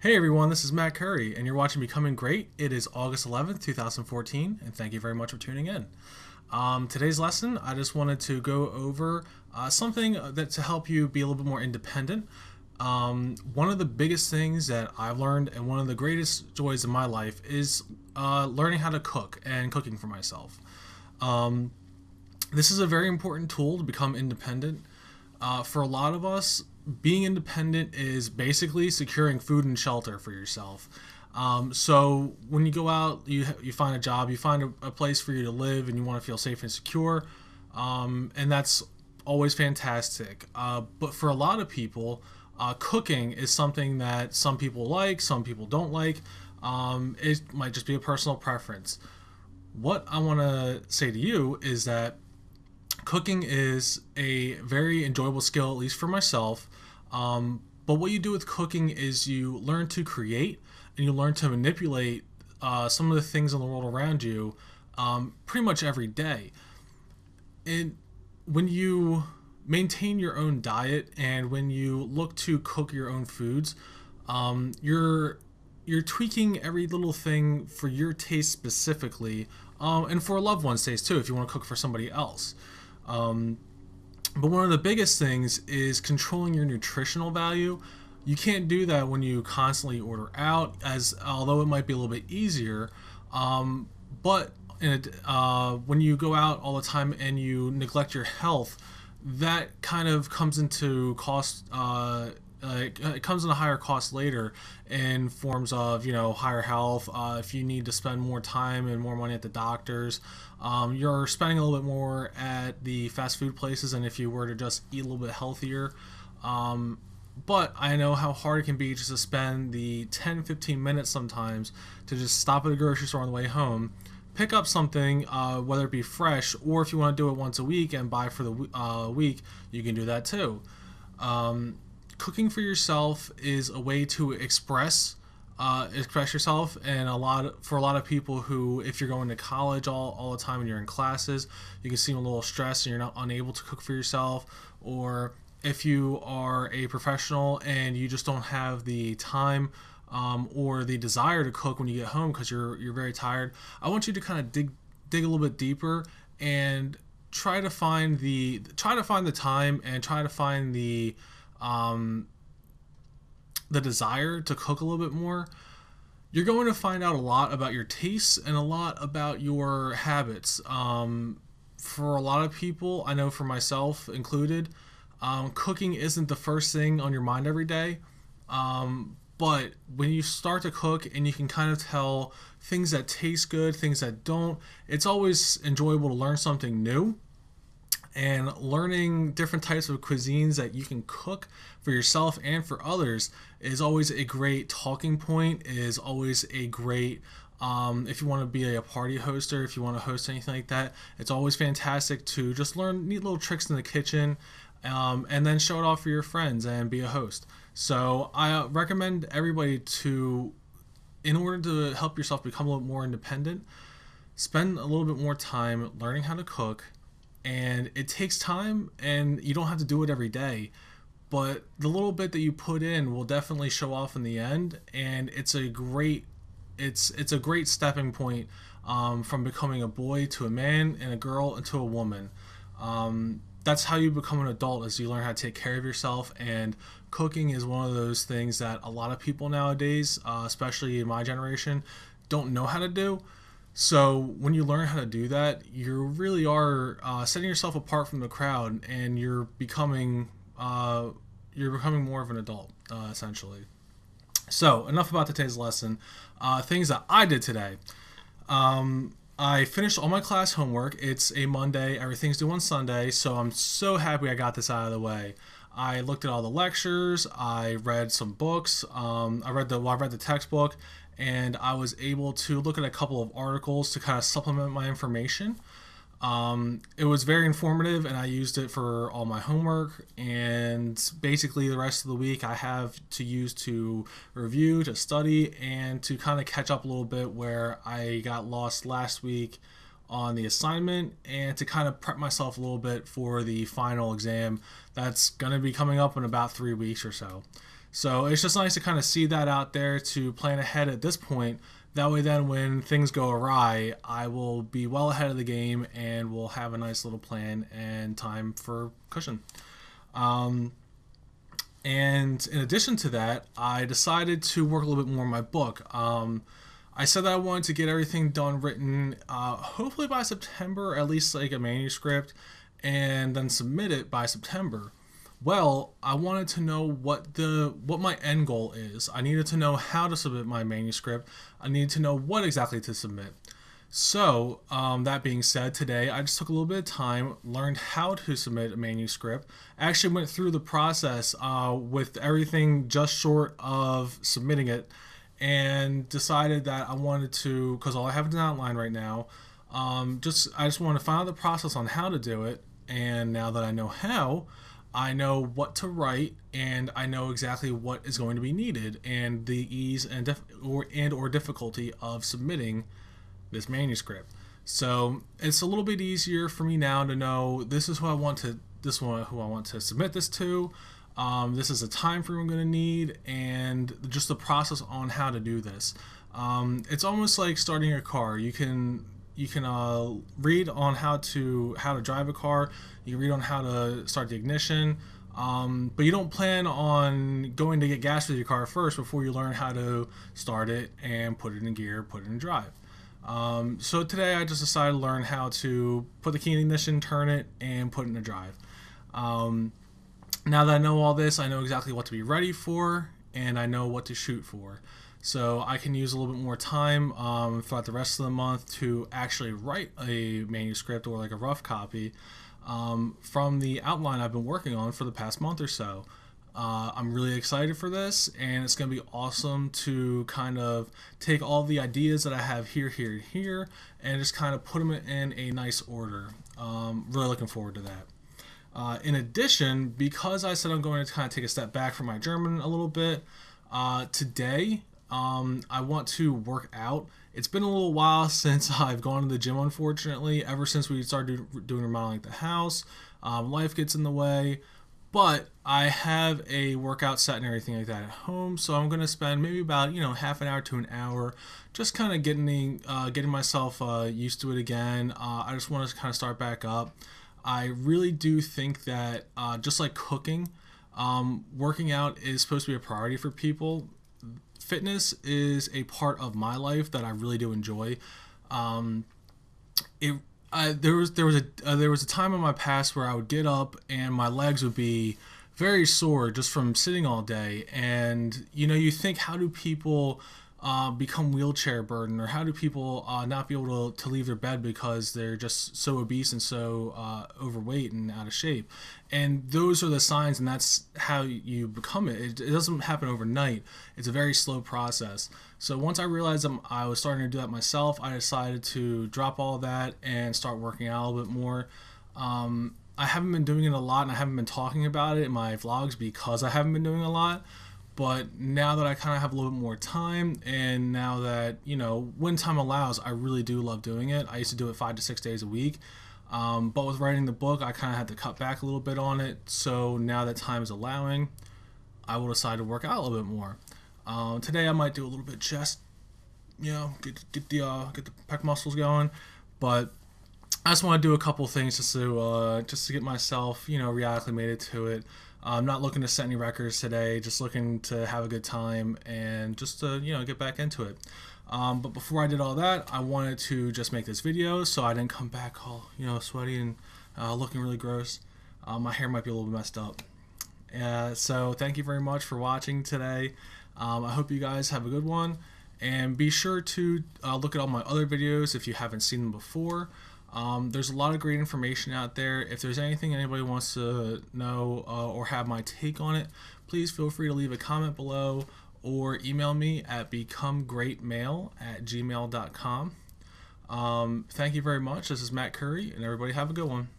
Hey everyone, this is Matt Curry, and you're watching Becoming Great. It is August 11th, 2014, and thank you very much for tuning in. Today's lesson, I just wanted to go over something that to help you be a little bit more independent. One of the biggest things that I've learned, and one of the greatest joys in my life, is learning how to cook and cooking for myself. This is a very important tool to become independent. For a lot of us, being independent is basically securing food and shelter for yourself. So when you go out, you find a job, you find a place for you to live, and you want to feel safe and secure, and that's always fantastic. But for a lot of people, cooking is something that some people like, some people don't like. It might just be a personal preference. What I want to say to you is that cooking is a very enjoyable skill, at least for myself. But what you do with cooking is you learn to create and you learn to manipulate some of the things in the world around you pretty much every day. And when you maintain your own diet and when you look to cook your own foods, you're tweaking every little thing for your taste specifically, and for a loved one's taste too, if you want to cook for somebody else. But one of the biggest things is controlling your nutritional value. You can't do that when you constantly order out, as although it might be a little bit easier. But when you go out all the time and you neglect your health, that kind of comes into cost. It comes in a higher cost later in forms of higher health. If you need to spend more time and more money at the doctors, you're spending a little bit more at the fast food places than if you were to just eat a little bit healthier. But I know how hard it can be just to spend the 10-15 minutes sometimes to just stop at a grocery store on the way home, pick up something, whether it be fresh, or if you want to do it once a week and buy for the week, you can do that too. Cooking for yourself is a way to express yourself, and for a lot of people who, if you're going to college all the time and you're in classes, you can seem a little stressed and you're not unable to cook for yourself. Or if you are a professional and you just don't have the time or the desire to cook when you get home because you're very tired, I want you to kind of dig a little bit deeper and try to find the time and try to find the desire to cook a little bit more. You're going to find out a lot about your tastes and a lot about your habits. For a lot of people, I know for myself included, cooking isn't the first thing on your mind every day. But when you start to cook and you can kind of tell things that taste good, things that don't, it's always enjoyable to learn something new. And learning different types of cuisines that you can cook for yourself and for others is always a great talking point, is always a great, if you want to be a party hoster, if you want to host anything like that, it's always fantastic to just learn neat little tricks in the kitchen, and then show it off for your friends and be a host. So I recommend everybody to, in order to help yourself become a little more independent, spend a little bit more time learning how to cook. And it takes time, and you don't have to do it every day, but the little bit that you put in will definitely show off in the end. And it's a great stepping point from becoming a boy to a man, and a girl into a woman. That's how you become an adult, as you learn how to take care of yourself. And cooking is one of those things that a lot of people nowadays, especially in my generation, don't know how to do. So when you learn how to do that, you really are setting yourself apart from the crowd, and you're becoming more of an adult, essentially. So enough about today's lesson. Things that I did today. I finished all my class homework. It's a Monday. Everything's due on Sunday, so I'm so happy I got this out of the way. I looked at all the lectures. I read some books. I read the textbook, and I was able to look at a couple of articles to kind of supplement my information. It was very informative, and I used it for all my homework, and basically the rest of the week I have to use to review, to study, and to kind of catch up a little bit where I got lost last week on the assignment, and to kind of prep myself a little bit for the final exam that's going to be coming up in about 3 weeks or so. So it's just nice to kind of see that out there to plan ahead at this point. That way, then when things go awry, I will be well ahead of the game and will have a nice little plan and time for cushion. Um, and in addition to that, I decided to work a little bit more on my book. I said that I wanted to get everything done, written, hopefully by September, at least like a manuscript, and then submit it by September. Well, I wanted to know what my end goal is. I needed to know how to submit my manuscript. I needed to know what exactly to submit. So, that being said, today I just took a little bit of time, learned how to submit a manuscript. I actually went through the process with everything just short of submitting it, and decided that I wanted to, because all I have is an outline right now. I just want to find out the process on how to do it, and now that I know how, I know what to write, and I know exactly what is going to be needed, and the ease or difficulty of submitting this manuscript. So it's a little bit easier for me now to know this is who I want to submit this to. This is the time frame I'm going to need, and just the process on how to do this. It's almost like starting a car. You can read on how to drive a car. You can read on how to start the ignition, but you don't plan on going to get gas with your car first before you learn how to start it and put it in gear, put it in drive. So today I just decided to learn how to put the key in the ignition, turn it, and put it in the drive. Now that I know all this, I know exactly what to be ready for, and I know what to shoot for. So I can use a little bit more time throughout the rest of the month to actually write a manuscript or like a rough copy from the outline I've been working on for the past month or so. I'm really excited for this, and it's going to be awesome to kind of take all the ideas that I have here, and just kind of put them in a nice order. Really looking forward to that. In addition, because I said I'm going to kind of take a step back from my German a little bit, today I want to work out. It's been a little while since I've gone to the gym, unfortunately, ever since we started doing remodeling at the house. Life gets in the way, but I have a workout set and everything like that at home, so I'm going to spend maybe about half an hour to an hour just kind of getting myself used to it again. I just want to kind of start back up. I really do think that just like cooking, working out is supposed to be a priority for people. Fitness is a part of my life that I really do enjoy. There was a time in my past where I would get up and my legs would be very sore just from sitting all day, and you think, how do people become wheelchair burdened, or how do people not be able to leave their bed because they're just so obese and so overweight and out of shape? And those are the signs, and that's how you become it. It doesn't happen overnight. It's a very slow process. So once I realized I was starting to do that myself, I decided to drop all that and start working out a little bit more. I haven't been doing it a lot, and I haven't been talking about it in my vlogs because I haven't been doing a lot. But now that I kind of have a little bit more time, and now that, when time allows, I really do love doing it. I used to do it 5 to 6 days a week. But with writing the book, I kind of had to cut back a little bit on it. So now that time is allowing, I will decide to work out a little bit more. Today I might do a little bit of chest, get the pec muscles going. But I just want to do a couple things just to get myself, reacclimated to it. I'm not looking to set any records today, just looking to have a good time and just to, get back into it. But before I did all that, I wanted to just make this video so I didn't come back all, sweaty and looking really gross. My hair might be a little bit messed up. So thank you very much for watching today. I hope you guys have a good one. And be sure to look at all my other videos if you haven't seen them before. There's a lot of great information out there. If there's anything anybody wants to know or have my take on it, please feel free to leave a comment below or email me at becomegreatmail@gmail.com. Thank you very much. This is Matt Curry, and everybody have a good one.